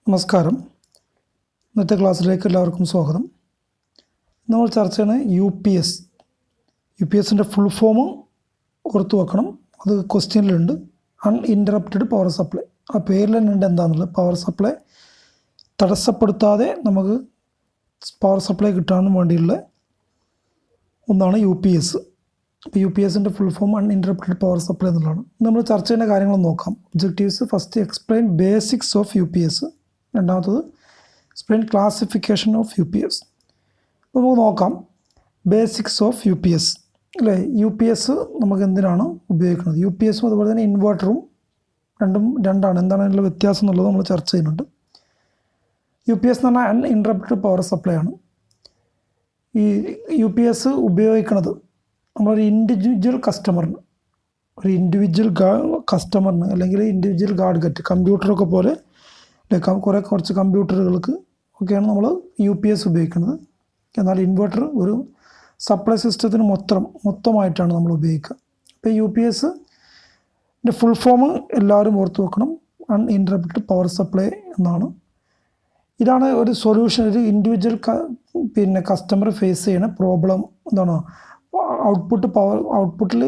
നമസ്കാരം. ഇന്നത്തെ ക്ലാസ്സിലേക്ക് എല്ലാവർക്കും സ്വാഗതം. നമ്മൾ ചർച്ച ചെയ്യുന്ന യു പി എസിൻ്റെ ഫുൾ ഫോം ഓർത്ത് വെക്കണം. അത് ക്വസ്റ്റ്യനിലുണ്ട്. Uninterrupted power supply. ആ പേരിൽ തന്നെ ഉണ്ട് എന്താണെന്നുള്ളത്. പവർ സപ്ലൈ തടസ്സപ്പെടുത്താതെ നമുക്ക് പവർ സപ്ലൈ കിട്ടാൻ വേണ്ടിയുള്ള ഒന്നാണ് യു പി എസ്. അപ്പോൾ യു പി എസിൻ്റെ full form uninterrupted power supply എന്നുള്ളതാണ്. നമ്മൾ ചർച്ച ചെയ്യുന്ന കാര്യങ്ങൾ നോക്കാം. Objectives: first, explain basics of U P S. രണ്ടാമത്തത്, explain classification of U P S. അപ്പോൾ നമുക്ക് നോക്കാം basics of U P S അല്ലേ. യു പി എസ് നമുക്ക് എന്തിനാണ് ഉപയോഗിക്കുന്നത്? യു പി എസും അതുപോലെ തന്നെ ഇൻവെർട്ടറും രണ്ടാണ്. എന്താണ് അതിനുള്ള വ്യത്യാസം എന്നുള്ളത് നമ്മൾ ചർച്ച ചെയ്യുന്നുണ്ട്. യു പി എസ് എന്ന് പറഞ്ഞാൽ അൺഇൻറ്ററപ്റ്റഡ് പവർ സപ്ലൈ ആണ്. ഈ യു പി എസ് ഉപയോഗിക്കുന്നത് നമ്മളൊരു ഇൻഡിവിജ്വൽ കസ്റ്റമറിന് അല്ലെങ്കിൽ ഇൻഡിവിജ്വൽ ഗാഡ്ഗറ്റ്, കമ്പ്യൂട്ടറൊക്കെ പോലെ കുറച്ച് കമ്പ്യൂട്ടറുകൾക്ക് ഒക്കെയാണ് നമ്മൾ യു പി എസ് ഉപയോഗിക്കുന്നത്. എന്നാൽ ഇൻവെർട്ടർ ഒരു സപ്ലൈ സിസ്റ്റത്തിന് മൊത്തമായിട്ടാണ് നമ്മൾ ഉപയോഗിക്കുക. അപ്പോൾ യു പി എസിൻ്റെ ഫുൾ ഫോം എല്ലാവരും ഓർത്ത് വെക്കണം. അൺഇൻറ്ററപ്റ്റഡ് പവർ സപ്ലൈ എന്നാണ്. ഇതാണ് ഒരു സൊല്യൂഷൻ. ഒരു ഇൻഡിവിജ്വൽ കസ്റ്റമർ ഫേസ് ചെയ്യുന്ന പ്രോബ്ലം എന്താണ്? ഔട്ട്പുട്ടിൽ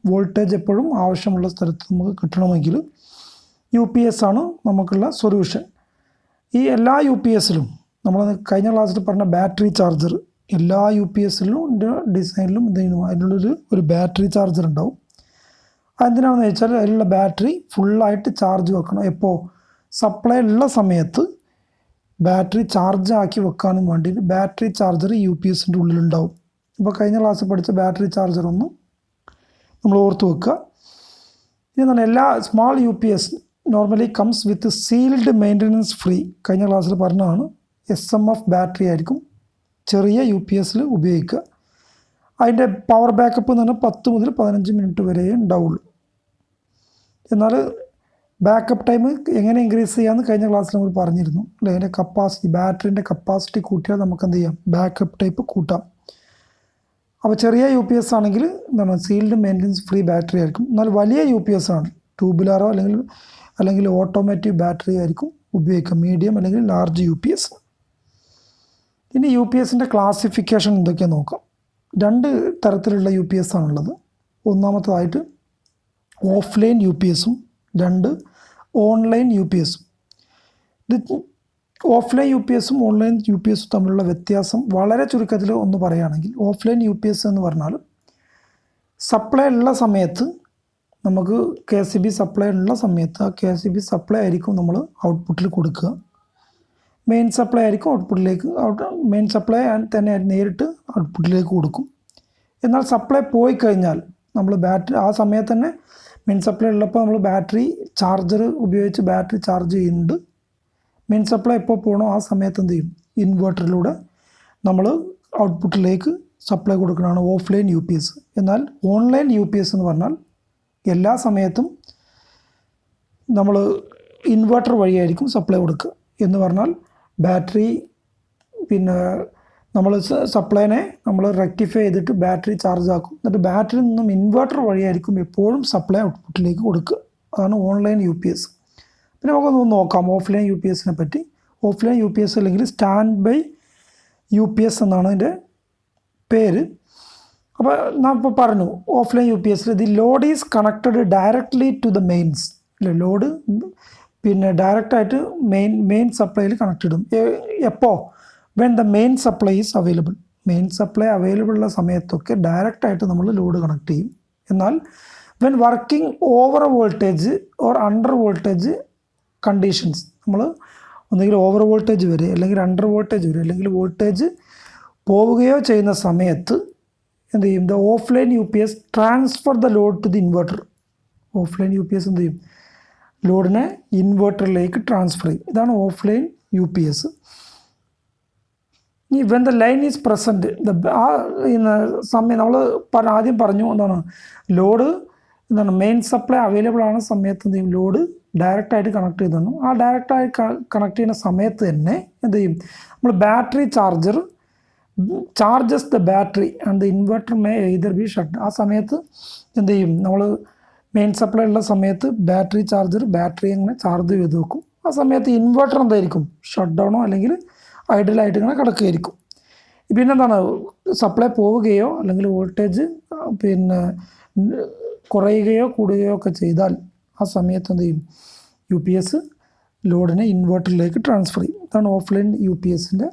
വോൾട്ടേജ് എപ്പോഴും ആവശ്യമുള്ള സ്ഥലത്ത് നമുക്ക് കിട്ടണമെങ്കിൽ യു പി എസ് ആണ് നമുക്കുള്ള സൊല്യൂഷൻ. ഈ എല്ലാ യു പി എസിലും നമ്മൾ കഴിഞ്ഞ ക്ലാസ്സിൽ പറഞ്ഞ ബാറ്ററി ചാർജർ, എല്ലാ യു പി എസിലും ഡിസൈനിലും അതിനുള്ളൊരു ബാറ്ററി ചാർജർ ഉണ്ടാവും. അതെന്തിനാണെന്ന് വെച്ചാൽ അതിലുള്ള ബാറ്ററി ഫുള്ളായിട്ട് ചാർജ് വെക്കണം. എപ്പോൾ സപ്ലൈ ഉള്ള സമയത്ത് ബാറ്ററി ചാർജ് ആക്കി വെക്കാനും വേണ്ടിയിട്ട് ബാറ്ററി ചാർജർ യു പി എസിൻ്റെ ഉള്ളിലുണ്ടാവും. ഇപ്പോൾ കഴിഞ്ഞ ക്ലാസ്സിൽ പഠിച്ച ബാറ്ററി ചാർജർ ഒന്നും നമ്മൾ ഓർത്ത് വെക്കുക. ഇനി എല്ലാ small U P S normally comes with sealed maintenance free. കഴിഞ്ഞ ക്ലാസ്സിൽ പറഞ്ഞതാണ്. SMF ബാറ്ററി ആയിരിക്കും ചെറിയ യു പി എസിൽ ഉപയോഗിക്കുക. അതിൻ്റെ പവർ ബാക്കപ്പ് എന്ന് പറഞ്ഞാൽ 10 മുതൽ 15 മിനിറ്റ് വരെ ഉണ്ടാവുള്ളൂ. എന്നാൽ ബാക്കപ്പ് ടൈം എങ്ങനെ ഇൻക്രീസ് ചെയ്യാമെന്ന് കഴിഞ്ഞ ക്ലാസ്സിൽ നമ്മൾ പറഞ്ഞിരുന്നു അല്ലേ. അതിൻ്റെ കപ്പാസിറ്റി, ബാറ്ററിൻ്റെ കപ്പാസിറ്റി കൂട്ടിയാൽ നമുക്ക് എന്ത് ചെയ്യാം? ബാക്കപ്പ് ടൈപ്പ് കൂട്ടാം. അപ്പോൾ ചെറിയ യു പി എസ് ആണെങ്കിൽ എന്താണ്? സീൽഡ് മെയിൻ്റനൻസ് ഫ്രീ ബാറ്ററി ആയിരിക്കും. എന്നാൽ വലിയ യു പി എസ് ആണ് ട്യൂബുലാറോ അല്ലെങ്കിൽ ഓട്ടോമാറ്റീവ് ബാറ്ററി ആയിരിക്കും ഉപയോഗിക്കുക. മീഡിയം അല്ലെങ്കിൽ ലാർജ് യു പി എസ്. ഇനി യു പി എസിൻ്റെ ക്ലാസിഫിക്കേഷൻ എന്തൊക്കെയാണ് നോക്കാം. 2 തരത്തിലുള്ള യു പി എസ് ആണുള്ളത്. ഒന്നാമത്തതായിട്ട് ഓഫ്ലൈൻ യു പി എസും 2 ഓൺലൈൻ യു പി എസും. ഇത് ഓഫ്ലൈൻ യു പി എസും ഓൺലൈൻ യു പി എസും തമ്മിലുള്ള വ്യത്യാസം വളരെ ചുരുക്കത്തിൽ ഒന്ന് പറയുകയാണെങ്കിൽ, ഓഫ്ലൈൻ യു പി എസ് എന്ന് പറഞ്ഞാൽ സപ്ലൈ ഉള്ള സമയത്ത് നമുക്ക് KCB സപ്ലൈ ഉള്ള സമയത്ത് ആ KCB സപ്ലൈ ആയിരിക്കും നമ്മൾ ഔട്ട്പുട്ടിൽ കൊടുക്കുക. മെയിൻ സപ്ലൈ ആയിരിക്കും മെയിൻ സപ്ലൈ തന്നെ നേരിട്ട് ഔട്ട്പുട്ടിലേക്ക് കൊടുക്കും. എന്നാൽ സപ്ലൈ പോയി കഴിഞ്ഞാൽ നമ്മൾ ബാറ്ററി ആ സമയത്ത് തന്നെ മെയിൻ സപ്ലൈ ഉള്ളപ്പോൾ നമ്മൾ ബാറ്ററി ചാർജർ ഉപയോഗിച്ച് ബാറ്ററി ചാർജ് ചെയ്യുന്നുണ്ട്. മെയിൻ സപ്ലൈ എപ്പോൾ പോകണോ ആ സമയത്ത് എന്ത് ചെയ്യും? ഇൻവെർട്ടറിലൂടെ നമ്മൾ ഔട്ട്പുട്ടിലേക്ക് സപ്ലൈ കൊടുക്കുന്നതാണ് ഓഫ്ലൈൻ യു പി എസ്. എന്നാൽ ഓൺലൈൻ യു പി എസ് എന്ന് പറഞ്ഞാൽ എല്ലാ സമയത്തും നമ്മൾ ഇൻവെർട്ടർ വഴിയായിരിക്കും സപ്ലൈ കൊടുക്കുക. എന്ന് പറഞ്ഞാൽ ബാറ്ററി നമ്മൾ സപ്ലൈനെ നമ്മൾ റെക്ടിഫൈ ചെയ്തിട്ട് ബാറ്ററി ചാർജ് ആക്കും. എന്നിട്ട് ബാറ്ററിയിൽ നിന്നും ഇൻവെർട്ടർ വഴിയായിരിക്കും എപ്പോഴും സപ്ലൈ ഔട്ട്പുട്ടിലേക്ക് കൊടുക്കുക. അതാണ് ഓൺലൈൻ യു പി എസ്. പിന്നെ നമുക്കൊന്ന് നോക്കാം ഓഫ്ലൈൻ യു പി എസിനെ പറ്റി. ഓഫ്ലൈൻ യു പി എസ് അല്ലെങ്കിൽ stand by U P S എന്നാണ് അതിൻ്റെ പേര്. അപ്പോൾ ഞാൻ ഇപ്പോൾ പറഞ്ഞു ഓഫ്ലൈൻ യു പി എസിൽ the load is connected directly to the mains അല്ലേ. ലോഡ് ഡയറക്റ്റായിട്ട് മെയിൻ സപ്ലൈയിൽ കണക്ട് ഇടും. എപ്പോൾ? When the main supply is available. Main supply available ഉള്ള സമയത്തൊക്കെ ഡയറക്റ്റായിട്ട് നമ്മൾ ലോഡ് കണക്ട് ചെയ്യും. എന്നാൽ when working over voltage or under voltage conditions, നമ്മൾ ഒന്നുകിൽ ഓവർ വോൾട്ടേജ് വരെ അല്ലെങ്കിൽ അണ്ടർ വോൾട്ടേജ് വരെ അല്ലെങ്കിൽ വോൾട്ടേജ് പോവുകയോ ചെയ്യുന്ന സമയത്ത് എന്ത് ചെയ്യും? The offline U P S transfer the load to the inverter. Offline U P S എന്ത് ചെയ്യും? ലോഡിനെ ഇൻവെർട്ടറിലേക്ക് ട്രാൻസ്ഫർ ചെയ്യും. ഇതാണ് ഓഫ്ലൈൻ യു പി എസ്. ഇനി when the line is present, ആ സമയം നമ്മൾ ആദ്യം പറഞ്ഞു എന്താണ്? ലോഡ് മെയിൻ സപ്ലൈ അവൈലബിൾ ആണ് സമയത്ത് എന്ത് ചെയ്യും? ലോഡ് ഡയറക്റ്റായിട്ട് കണക്ട് ചെയ്തു. ആ ഡയറക്റ്റായി കണക്ട് ചെയ്യുന്ന സമയത്ത് തന്നെ എന്ത് ചെയ്യും? നമ്മൾ battery charger charges the battery and the inverter may either B shut. ആ സമയത്ത് എന്ത് ചെയ്യും? നമ്മൾ മെയിൻ സപ്ലൈ ഉള്ള സമയത്ത് ബാറ്ററി ചാർജർ ബാറ്ററി അങ്ങനെ ചാർജ് ചെയ്ത് വെക്കും. ആ സമയത്ത് ഇൻവെർട്ടർ എന്തായിരിക്കും ഷട്ട് ഡൗണോ അല്ലെങ്കിൽ ഐഡിയലായിട്ട് ഇങ്ങനെ കിടക്കുകയായിരിക്കും. പിന്നെ എന്താണ് സപ്ലൈ പോവുകയോ അല്ലെങ്കിൽ വോൾട്ടേജ് പിന്നെ കുറയുകയോ കൂടുകയോ ഒക്കെ ചെയ്താൽ ആ സമയത്ത് എന്ത് ചെയ്യും യു പി എസ് ലോഡിനെ ഇൻവെർട്ടറിലേക്ക് ട്രാൻസ്ഫർ ചെയ്യും. ഇതാണ് ഓഫ്ലൈൻ യു പി എസിൻ്റെ.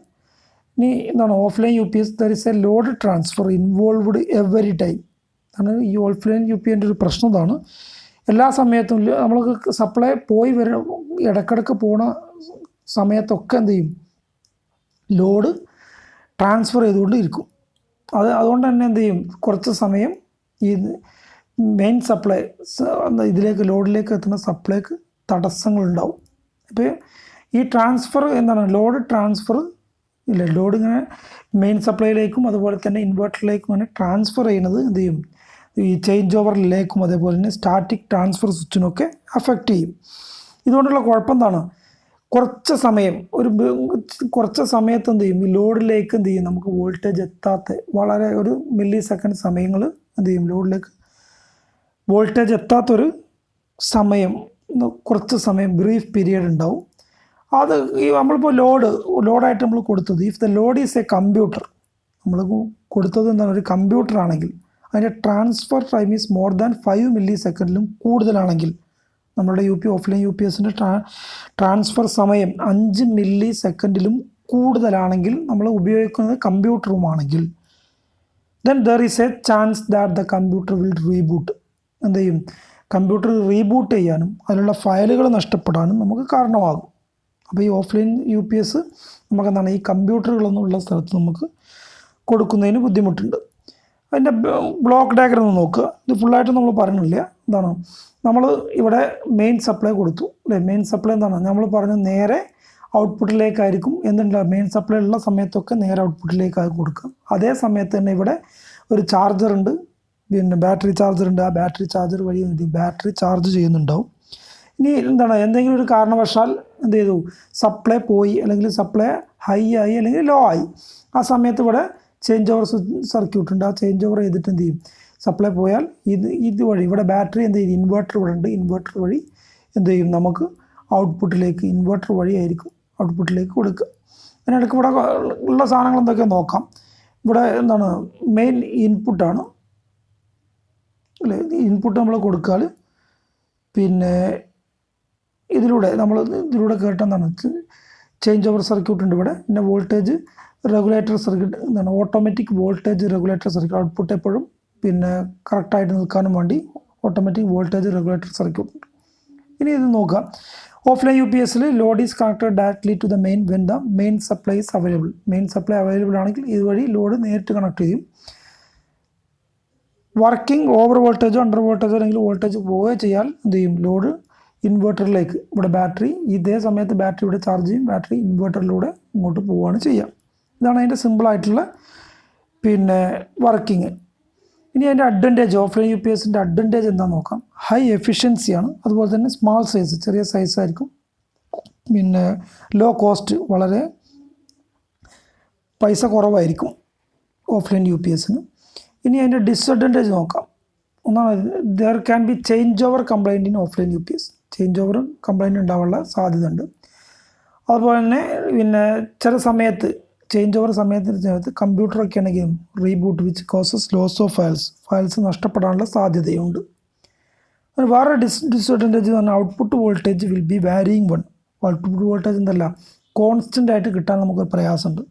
ഇനി എന്താണ് offline U P S there is a load transfer involved every time. ആണ് ഈ ഓഫ്ലൈൻ യു പി എൻ്റെ ഒരു പ്രശ്നം ഇതാണ്. എല്ലാ സമയത്തും നമ്മൾക്ക് സപ്ലൈ പോയി ഇടയ്ക്കിടയ്ക്ക് പോണ സമയത്തൊക്കെ എന്ത് ചെയ്യും ലോഡ് ട്രാൻസ്ഫർ ചെയ്തുകൊണ്ട് ഇരിക്കും. അതുകൊണ്ട് തന്നെ എന്ത് ചെയ്യും കുറച്ച് സമയം ഈ മെയിൻ സപ്ലൈ ഇതിലേക്ക് ലോഡിലേക്ക് എത്തുന്ന സപ്ലൈക്ക് തടസ്സങ്ങളുണ്ടാവും. അപ്പോൾ ഈ ട്രാൻസ്ഫർ എന്താണ് ലോഡ് ട്രാൻസ്ഫർ ഇല്ല ലോഡ് ഇങ്ങനെ മെയിൻ സപ്ലൈയിലേക്കും അതുപോലെ തന്നെ ഇൻവെർട്ടറിലേക്കും അങ്ങനെ ട്രാൻസ്ഫർ ചെയ്യുന്നത് എന്ത് ചെയ്യും ഈ ചേഞ്ച് ഓവറിലേക്കും അതേപോലെ തന്നെ സ്റ്റാറ്റിക് ട്രാൻസ്ഫർ സ്വിച്ചിനൊക്കെ അഫക്റ്റ് ചെയ്യും. ഇതുകൊണ്ടുള്ള കുഴപ്പം എന്താണ് കുറച്ച് സമയത്ത് എന്ത് ചെയ്യും ഈ ലോഡിലേക്ക് എന്ത് ചെയ്യും നമുക്ക് വോൾട്ടേജ് എത്താത്ത വളരെ ഒരു മില്ലി സെക്കൻഡ് സമയങ്ങൾ എന്ത് ചെയ്യും ലോഡിലേക്ക് വോൾട്ടേജ് എത്താത്തൊരു സമയം കുറച്ച് സമയം ബ്രീഫ് പീരിയഡ് ഉണ്ടാവും. അത് ഈ നമ്മളിപ്പോൾ ലോഡായിട്ട് നമ്മൾ കൊടുത്തത് if the load is a computer നമ്മൾ കൊടുത്തത് എന്താണ് ഒരു കമ്പ്യൂട്ടർ ആണെങ്കിൽ അതിൻ്റെ transfer time is more than 5 milli സെക്കൻഡിലും കൂടുതലാണെങ്കിൽ നമ്മുടെ ഓഫ്ലൈൻ യു പി എസിൻ്റെ ട്രാൻസ്ഫർ സമയം 5 മില്ലി സെക്കൻഡിലും കൂടുതലാണെങ്കിൽ നമ്മൾ ഉപയോഗിക്കുന്നത് കമ്പ്യൂട്ടറുമാണെങ്കിൽ then there is a chance that the computer will reboot. എന്ത് ചെയ്യും കമ്പ്യൂട്ടർ റീബൂട്ട് ചെയ്യാനും അതിലുള്ള ഫയലുകൾ നഷ്ടപ്പെടാനും നമുക്ക് കാരണമാകും. അപ്പോൾ ഈ ഓഫ്ലൈൻ യു പി എസ് നമുക്ക് എന്താണ് ഈ കമ്പ്യൂട്ടറുകളൊന്നും ഉള്ള സ്ഥലത്ത് നമുക്ക് കൊടുക്കുന്നതിന് ബുദ്ധിമുട്ടുണ്ട്. അതിൻ്റെ ബ്ലോക്ക് ഡയഗ്രം ഒന്ന് നോക്കുക. ഇത് ഫുള്ളായിട്ട് നമ്മൾ പറയുന്നില്ല. എന്താണ് നമ്മൾ ഇവിടെ മെയിൻ സപ്ലൈ കൊടുത്തു അല്ലേ. മെയിൻ സപ്ലൈ എന്താണ് നമ്മൾ പറഞ്ഞു നേരെ ഔട്ട്പുട്ടിലേക്കായിരിക്കും എന്തുണ്ട് മെയിൻ സപ്ലൈ ഉള്ള സമയത്തൊക്കെ നേരെ ഔട്ട്പുട്ടിലേക്കായിരിക്കും കൊടുക്കുക. അതേ സമയത്ത് തന്നെ ഇവിടെ ഒരു ചാർജറുണ്ട് പിന്നെ ബാറ്ററി ചാർജറുണ്ട്. ആ ബാറ്ററി ചാർജർ വഴി ബാറ്ററി ചാർജ് ചെയ്യുന്നുണ്ടാവും. ഇനി എന്താണ് എന്തെങ്കിലും ഒരു കാരണവശാൽ എന്ത് ചെയ്തു സപ്ലൈ പോയി അല്ലെങ്കിൽ സപ്ലൈ ഹൈ ആയി അല്ലെങ്കിൽ ലോ ആയി ആ സമയത്ത് ഇവിടെ ചേഞ്ച് ഓവർ സർക്യൂട്ട് ഉണ്ട്. ആ ചേഞ്ച് ഓവർ ചെയ്തിട്ട് എന്ത് ചെയ്യും സപ്ലൈ പോയാൽ ഇതുവഴി ഇവിടെ ബാറ്ററി എന്ത് ചെയ്യും ഇൻവെർട്ടർ ഇവിടെ ഉണ്ട്. ഇൻവെർട്ടർ വഴി എന്ത് ചെയ്യും നമുക്ക് ഔട്ട്പുട്ടിലേക്ക് ഇൻവെർട്ടർ വഴിയായിരിക്കും ഔട്ട്പുട്ടിലേക്ക് കൊടുക്കുക. അതിനിടയ്ക്ക് ഇവിടെ ഉള്ള സാധനങ്ങൾ എന്തൊക്കെ നോക്കാം. ഇവിടെ എന്താണ് മെയിൻ ഇൻപുട്ടാണ് അല്ലേ. ഇൻപുട്ട് നമ്മൾ കൊടുക്കാൽ പിന്നെ ഇതിലൂടെ കേട്ടെന്താണ് ചേഞ്ച് ഓവർ സർക്യൂട്ട് ഉണ്ട് ഇവിടെ. പിന്നെ വോൾട്ടേജ് റെഗുലേറ്റർ സർക്യൂട്ട് എന്താണ് automatic voltage regulator circuit output എപ്പോഴും പിന്നെ കറക്റ്റായിട്ട് നിൽക്കാനും വേണ്ടി ഓട്ടോമാറ്റിക് വോൾട്ടേജ് റെഗുലേറ്റർ സർക്യൂട്ട്. ഇനി ഇത് നോക്കുക. ഓഫ്ലൈൻ യു പി എസിൽ load is connected directly to the main when the main supply is available. Main supply available ആണെങ്കിൽ ഇതുവഴി ലോഡ് നേരിട്ട് കണക്ട് ചെയ്യും. വർക്കിംഗ് ഓവർ വോൾട്ടേജോ അണ്ടർ വോൾട്ടേജോ അല്ലെങ്കിൽ വോൾട്ടേജ് പോവുകയോ ചെയ്യാൽ എന്ത് ചെയ്യും ലോഡ് ഇൻവെർട്ടറിലേക്ക് ഇവിടെ ബാറ്ററി ഇതേ സമയത്ത് ബാറ്ററി ഇവിടെ ചാർജ് ചെയ്യും. ബാറ്ററി ഇൻവെർട്ടറിലൂടെ ഇങ്ങോട്ട് പോവുകയാണ് ചെയ്യുക. ഇതാണ് അതിൻ്റെ സിമ്പിളായിട്ടുള്ള പിന്നെ വർക്കിംഗ്. ഇനി അതിൻ്റെ അഡ്വാൻറ്റേജ് ഓഫ്ലൈൻ യു പി എസിൻ്റെ അഡ്വാൻറ്റേജ് എന്താണെന്ന് നോക്കാം. ഹൈ എഫിഷ്യൻസിയാണ്. അതുപോലെ തന്നെ സ്മാൾ സൈസ് ചെറിയ സൈസായിരിക്കും. പിന്നെ ലോ കോസ്റ്റ് വളരെ പൈസ കുറവായിരിക്കും ഓഫ്ലൈൻ യു പി എസിന്. ഇനി അതിൻ്റെ ഡിസ്അഡ്വാൻറ്റേജ് നോക്കാം. ഒന്നാണ് there can be change over complaint in offline U P S. Change over complaint ഉണ്ടാവാനുള്ള സാധ്യത ഉണ്ട്. അതുപോലെ തന്നെ പിന്നെ ചില സമയത്ത് ചേഞ്ച് ഓവർ സമയത്ത് കമ്പ്യൂട്ടറൊക്കെ ആണെങ്കിലും reboot which causes loss of files നഷ്ടപ്പെടാനുള്ള സാധ്യതയുണ്ട്. വേറെ ഡിസ്അഡ്വാൻറ്റേജ് എന്ന് പറഞ്ഞാൽ output voltage will be varying one. Output voltage എന്തല്ല കോൺസ്റ്റൻ്റ് ആയിട്ട് കിട്ടാൻ നമുക്ക് പ്രയാസമുണ്ട്.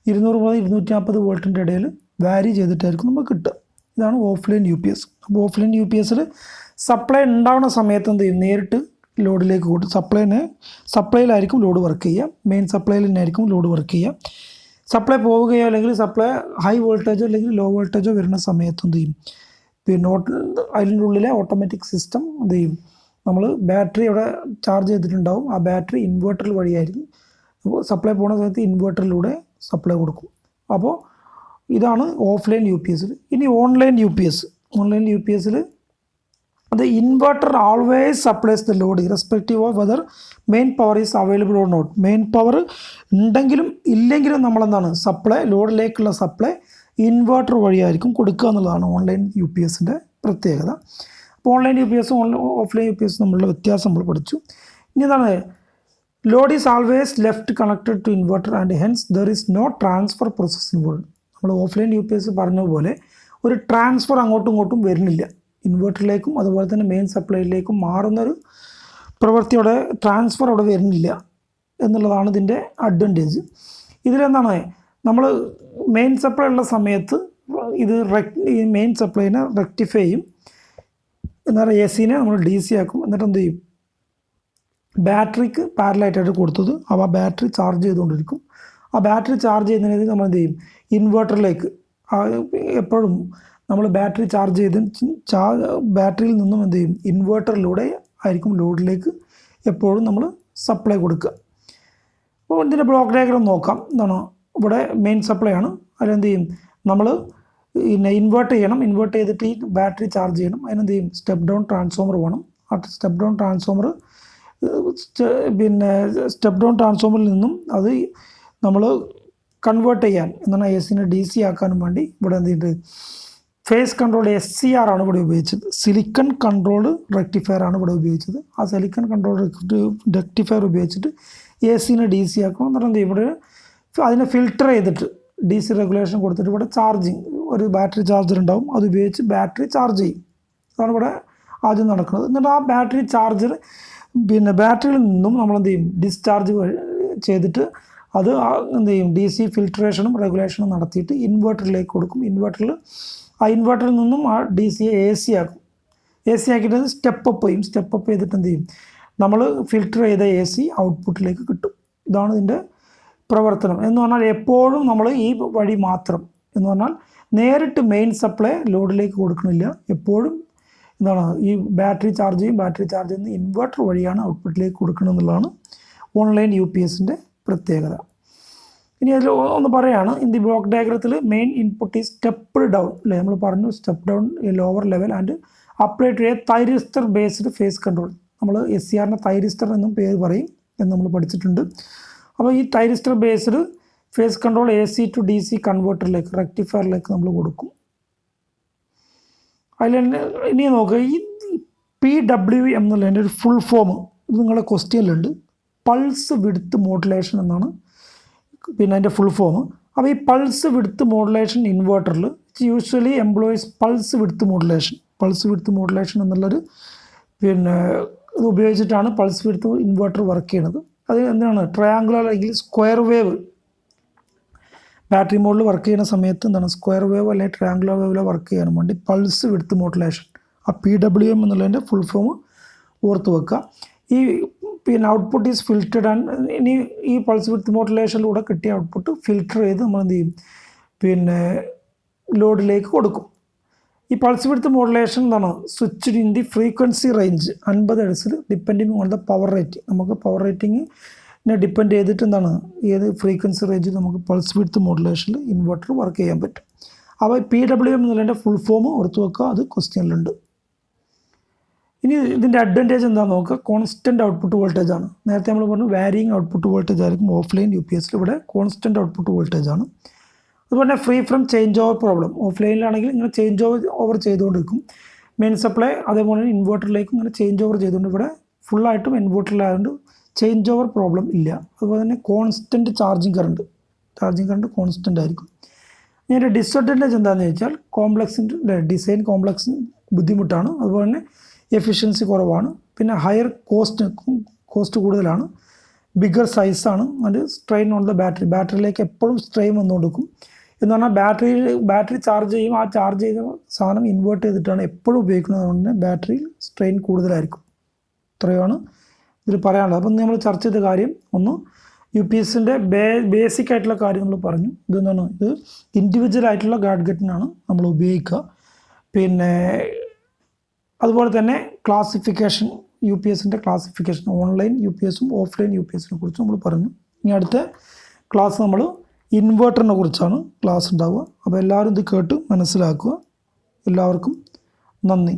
200 മുതൽ 240 വോൾട്ടിൻ്റെ ഇടയിൽ വാരി ചെയ്തിട്ടായിരിക്കും നമുക്ക് കിട്ടുക. ഇതാണ് ഓഫ്ലൈൻ യു പി എസ്. അപ്പോൾ ഓഫ്ലൈൻ യു പി എസിൽ സപ്ലൈ ഉണ്ടാവുന്ന സമയത്ത് എന്ത് ചെയ്യും നേരിട്ട് ലോഡിലേക്ക് കൊടുക്കും. സപ്ലൈയിലായിരിക്കും ലോഡ് വർക്ക് ചെയ്യുക. മെയിൻ സപ്ലൈയിൽ തന്നെയായിരിക്കും ലോഡ് വർക്ക് ചെയ്യുക. സപ്ലൈ പോവുകയോ അല്ലെങ്കിൽ സപ്ലൈ ഹൈ വോൾട്ടേജോ അല്ലെങ്കിൽ ലോ വോൾട്ടേജോ വരുന്ന സമയത്ത് എന്ത് ചെയ്യും പിന്നെ അതിൻ്റെ ഉള്ളിലെ ഓട്ടോമാറ്റിക് സിസ്റ്റം എന്ത് ചെയ്യും നമ്മൾ ബാറ്ററി അവിടെ ചാർജ് ചെയ്തിട്ടുണ്ടാവും. ആ ബാറ്ററി ഇൻവെർട്ടറിൽ വഴിയായിരിക്കും സപ്ലൈ പോകുന്ന സമയത്ത് ഇൻവെർട്ടറിലൂടെ സപ്ലൈ കൊടുക്കും. അപ്പോൾ ഇതാണ് ഓഫ്ലൈൻ യു പി എസിൽ. ഇനി ഓൺലൈൻ യു പി എസിൽ the inverter always supplies the load irrespective of whether main power is available or not. Main power ഉണ്ടെങ്കിലും ഇല്ലെങ്കിലും നമ്മളെന്താണ് ലോഡിലേക്കുള്ള സപ്ലൈ ഇൻവെർട്ടർ വഴിയായിരിക്കും കൊടുക്കുക എന്നുള്ളതാണ് ഓൺലൈൻ യു പി എസിൻ്റെ പ്രത്യേകത. അപ്പോൾ ഓൺലൈൻ യു പി എസും ഓഫ്ലൈൻ യു പി എസും തമ്മിലുള്ള വ്യത്യാസം നമ്മൾ പഠിച്ചു. ഇനി എന്താണ് load is always left connected to inverter and hence there is no transfer process involve. നമ്മൾ ഓഫ്ലൈൻ UPS പറഞ്ഞ പോലെ ഒരു ട്രാൻസ്ഫർ അങ്ങോട്ടും ഇങ്ങോട്ടും വരുന്നില്ല. ഇൻവെർട്ടറിലേക്കും അതുപോലെ തന്നെ മെയിൻ സപ്ലൈയിലേക്കും മാറുന്നൊരു പ്രവൃത്തി അവിടെ ട്രാൻസ്ഫർ അവിടെ വരുന്നില്ല എന്നുള്ളതാണ് ഇതിൻ്റെ അഡ്വാൻറ്റേജ്. ഇതിലെന്താണ്, നമ്മൾ മെയിൻ സപ്ലൈ ഉള്ള സമയത്ത് ഇത് ഈ മെയിൻ സപ്ലൈനെ റെക്ടിഫൈ ചെയ്യും. എന്നാൽ AC നമ്മൾ DC ആക്കും. എന്നിട്ട് എന്ത് ചെയ്യും, ബാറ്ററിക്ക് പാരലായിട്ടായിട്ട് കൊടുത്തത് അപ്പോൾ ആ ബാറ്ററി ചാർജ് ചെയ്തുകൊണ്ടിരിക്കും. ആ ബാറ്ററി ചാർജ് ചെയ്യുന്നതിന് നമ്മൾ എന്ത് ചെയ്യും, ഇൻവെർട്ടറിലേക്ക് എപ്പോഴും നമ്മൾ ബാറ്ററി ചാർജ് ചെയ്ത് ബാറ്ററിയിൽ നിന്നും എന്ത് ചെയ്യും, ഇൻവെർട്ടറിലൂടെ ആയിരിക്കും ലോഡിലേക്ക് എപ്പോഴും നമ്മൾ സപ്ലൈ കൊടുക്കുക. അപ്പോൾ ഇതിൻ്റെ ബ്ലോക്ക് ഡയഗ്രാം നോക്കാം. എന്താണ്, ഇവിടെ മെയിൻ സപ്ലൈ ആണ്. അതിലെന്ത് ചെയ്യും, നമ്മൾ പിന്നെ ഇൻവേർട്ട് ചെയ്യണം. ഇൻവേർട്ട് ചെയ്തിട്ട് ഈ ബാറ്ററി ചാർജ് ചെയ്യണം. അതിനെന്ത് ചെയ്യും, സ്റ്റെപ്പ് ഡൗൺ ട്രാൻസ്ഫോമർ വേണം. ആ സ്റ്റെപ്പ് ഡൗൺ ട്രാൻസ്ഫോമർ പിന്നെ സ്റ്റെപ്പ് ഡൗൺ ട്രാൻസ്ഫോമറിൽ നിന്നും അത് നമ്മൾ കൺവേർട്ട് ചെയ്യാൻ എന്താണ് AC DC ആക്കാനും വേണ്ടി ഇവിടെ എന്ത് ചെയ്തിട്ട് ഫേസ് കൺട്രോൾ SCR ആണ് ഇവിടെ ഉപയോഗിച്ചത്. സിലിക്കൺ കൺട്രോൾ റെക്ടിഫയർ ആണ് ഇവിടെ ഉപയോഗിച്ചത്. ആ സിലിക്കൺ കൺട്രോൾ റെക്ടിഫയർ ഉപയോഗിച്ചിട്ട് AC DC ആക്കണം. എന്നിട്ട് എന്ത് ചെയ്യും, ഇവിടെ അതിനെ ഫിൽട്ടർ ചെയ്തിട്ട് DC റെഗുലേഷൻ കൊടുത്തിട്ട് ഇവിടെ ചാർജിങ് ഒരു ബാറ്ററി ചാർജർ ഉണ്ടാവും. അത് ഉപയോഗിച്ച് ബാറ്ററി ചാർജ് ചെയ്യും. അതാണ് ഇവിടെ ആദ്യം നടക്കുന്നത്. എന്നിട്ട് ആ ബാറ്ററി ചാർജർ പിന്നെ ബാറ്ററിയിൽ നിന്നും നമ്മൾ എന്ത് ചെയ്യും, ഡിസ്ചാർജ് ചെയ്തിട്ട് അത് എന്ത് ചെയ്യും, DC ഫിൽട്രേഷനും റെഗുലേഷനും നടത്തിയിട്ട് ഇൻവെർട്ടറിലേക്ക് കൊടുക്കും. ആ ഇൻവെർട്ടറിൽ നിന്നും ആ DCയെ AC ആക്കും. AC ആക്കിയിട്ട് സ്റ്റെപ്പ് അപ്പ് ചെയ്യും. സ്റ്റെപ്പ് അപ്പ് ചെയ്തിട്ട് എന്ത് ചെയ്യും, നമ്മൾ ഫിൽട്ടർ ചെയ്ത AC ഔട്ട്പുട്ടിലേക്ക് കിട്ടും. ഇതാണ് ഇതിൻ്റെ പ്രവർത്തനം. എന്ന് പറഞ്ഞാൽ എപ്പോഴും നമ്മൾ ഈ വഴി മാത്രം, എന്ന് പറഞ്ഞാൽ നേരിട്ട് മെയിൻ സപ്ലൈ ലോഡിലേക്ക് കൊടുക്കണില്ല. എപ്പോഴും എന്താണ്, ഈ ബാറ്ററി ചാർജ് ചെയ്യുന്ന ഇൻവെർട്ടർ വഴിയാണ് ഔട്ട്പുട്ടിലേക്ക് കൊടുക്കണം എന്നുള്ളതാണ് ഓൺലൈൻ UPSൻ്റെ പ്രത്യേകത. ഇനി അതിൽ ഒന്ന് പറയുകയാണ്, ഇൻ ദി ബ്ലോക്ക് ഡയഗ്രത്തിൽ മെയിൻ ഇൻപുട്ട് ഈ സ്റ്റെപ്പ് ഡൗൺ അല്ലേ, നമ്മൾ പറഞ്ഞു step down lower level and apply to a thyristor based phase control. നമ്മൾ SCR തൈരിസ്റ്റർ എന്നും പേര് പറയും എന്ന് നമ്മൾ പഠിച്ചിട്ടുണ്ട്. അപ്പോൾ ഈ thyristor based phase control AC to DC കൺവേർട്ടറിലേക്ക് റെക്ടിഫയറിലേക്ക് നമ്മൾ കൊടുക്കും. അതിൽ ഇനി നോക്കുക, ഈ PWM എന്നുള്ളതിൻ്റെ ഒരു ഫുൾ ഫോം ഇത് നിങ്ങളുടെ ക്വസ്റ്റ്യനിലുണ്ട്. പൾസ് വിഡ്ത്ത് മോഡുലേഷൻ എന്നാണ് പിന്നെ അതിൻ്റെ ഫുൾ ഫോം. അപ്പോൾ ഈ പൾസ് വിഡ്ത്ത് മോഡുലേഷൻ ഇൻവെർട്ടറിൽ usually employees pulse width modulation എന്നുള്ളൊരു പിന്നെ ഇത് ഉപയോഗിച്ചിട്ടാണ് പൾസ് വിഡ്ത്ത് ഇൻവെർട്ടർ വർക്ക് ചെയ്യുന്നത്. അത് എന്താണ്, ട്രയാങ്കുലർ അല്ലെങ്കിൽ സ്ക്വയർ വേവ് ബാറ്ററി മോഡിൽ വർക്ക് ചെയ്യുന്ന സമയത്ത് എന്താണ്, സ്ക്വയർ വേവ് അല്ലെങ്കിൽ ട്രയാങ്കുലർ വേവിൽ വർക്ക് ചെയ്യാനും വേണ്ടി പൾസ് വിഡ്ത്ത് മോഡുലേഷൻ ആ PWM എന്നുള്ളതിൻ്റെ ഫുൾ ഫോം ഓർത്ത് വെക്കുക. ഈ പിന്നെ ഔട്ട്പുട്ട് ഈസ് ഫിൽറ്റർഡ് ആൻഡ് ഇനി ഈ പൾസ് വിഡ്ത്ത് മോഡുലേഷനിലൂടെ കിട്ടിയ ഔട്ട്പുട്ട് ഫിൽറ്റർ ചെയ്ത് നമ്മൾ എന്ത് ചെയ്യും, പിന്നെ ലോഡിലേക്ക് കൊടുക്കും. ഈ പൾസ് വിഡ്ത്ത് മോഡുലേഷൻ എന്താണ്, switched in the frequency range 50 Hz depending on the power rating. നമുക്ക് പവർ റേറ്റിങ്ങിനെ ഡിപ്പെൻഡ് ചെയ്തിട്ട് എന്താണ്, ഏത് ഫ്രീക്വൻസി റേഞ്ച് നമുക്ക് പൾസ് വിഡ്ത്ത് മോഡുലേഷനിൽ ഇൻവെർട്ടർ വർക്ക് ചെയ്യാൻ പറ്റും. അപ്പോൾ PWM എന്നുള്ളതിൻ്റെ ഫുൾ ഫോം ഓർത്ത് വെക്കുക, അത് ക്വസ്റ്റ്യനിലുണ്ട്. ഇനി ഇതിൻ്റെ അഡ്വാൻറ്റേജ് എന്താണെന്ന് നോക്കുക, കോൺസ്റ്റൻറ്റ് ഔട്ട്പുട്ട് വോൾട്ടേജ് ആണ്. നേരത്തെ നമ്മൾ പറഞ്ഞു വാരിയിങ് ഔട്ട്പുട്ട് വോൾട്ടേജ് ആയിരിക്കും ഓഫ്ലൈൻ UPSൽ, ഇവിടെ കോൺസ്റ്റൻറ്റ് ഔട്ട്പുട്ട് വോൾട്ടേജ് ആണ്. അതുപോലെ free from change over problem. ഓഫ്ലൈനിലാണെങ്കിൽ ഇങ്ങനെ ചേഞ്ച് ഓവർ ചെയ്തുകൊണ്ടിരിക്കും മെയിൻ സപ്ലൈ, അതേപോലെ ഇൻവെർട്ടറിലേക്കും ഇങ്ങനെ ചേഞ്ച് ഓവർ ചെയ്തുകൊണ്ട് ഇവിടെ ഫുള്ളായിട്ടും ഇൻവെർട്ടറിലായതുകൊണ്ട് ചേഞ്ച് ഓവർ പ്രോബ്ലം ഇല്ല. അതുപോലെ തന്നെ കോൺസ്റ്റൻറ്റ് ചാർജിങ് കറണ്ട് കോൺസ്റ്റൻ്റ് ആയിരിക്കും. ഇതിൻ്റെ ഡിസ്അഡ്വാൻറ്റേജ് എന്താണെന്ന് ചോദിച്ചാൽ കോംപ്ലക്സിൻ്റെ ഡിസൈൻ ബുദ്ധിമുട്ടാണ്. അതുപോലെ തന്നെ എഫിഷ്യൻസി കുറവാണ്. പിന്നെ ഹയർ കോസ്റ്റ് കൂടുതലാണ്. ബിഗർ സൈസാണ്. അത് സ്ട്രെയിൻ ഓൺ ദ ബാറ്ററിയിലേക്ക് എപ്പോഴും സ്ട്രെയിൻ വന്നുകൊടുക്കും. എന്ന് പറഞ്ഞാൽ ബാറ്ററി ചാർജ് ചെയ്യും. ആ ചാർജ് ചെയ്ത സാധനം ഇൻവേർട്ട് ചെയ്തിട്ടാണ് എപ്പോഴും ഉപയോഗിക്കുന്നത്. അതുകൊണ്ട് തന്നെ ബാറ്ററിയിൽ സ്ട്രെയിൻ കൂടുതലായിരിക്കും. ഇത്രയുമാണ് ഇതിൽ പറയാനുള്ളത്. അപ്പം നമ്മൾ ചർച്ച ചെയ്ത കാര്യം ഒന്ന് UPSൻ്റെ ബേസിക് ആയിട്ടുള്ള കാര്യം നമ്മൾ പറഞ്ഞു. ഇതെന്താണ്, ഇത് ഇൻഡിവിജ്വൽ ആയിട്ടുള്ള ഗാഡ്ഗറ്റിനാണ് നമ്മൾ ഉപയോഗിക്കുക. പിന്നെ അതുപോലെ തന്നെ ക്ലാസിഫിക്കേഷൻ, UPSൻ്റെ ക്ലാസിഫിക്കേഷൻ ഓൺലൈൻ UPSും ഓഫ്ലൈൻ UPSനെ കുറിച്ച് നമ്മൾ പറഞ്ഞു. ഇനി അടുത്ത ക്ലാസ് നമ്മൾ ഇൻവെർട്ടറിനെ കുറിച്ചാണ് ക്ലാസ് ഉണ്ടാവുക. അപ്പോൾ എല്ലാവരും ഇത് കേട്ട് മനസ്സിലാക്കുക. എല്ലാവർക്കും നന്ദി.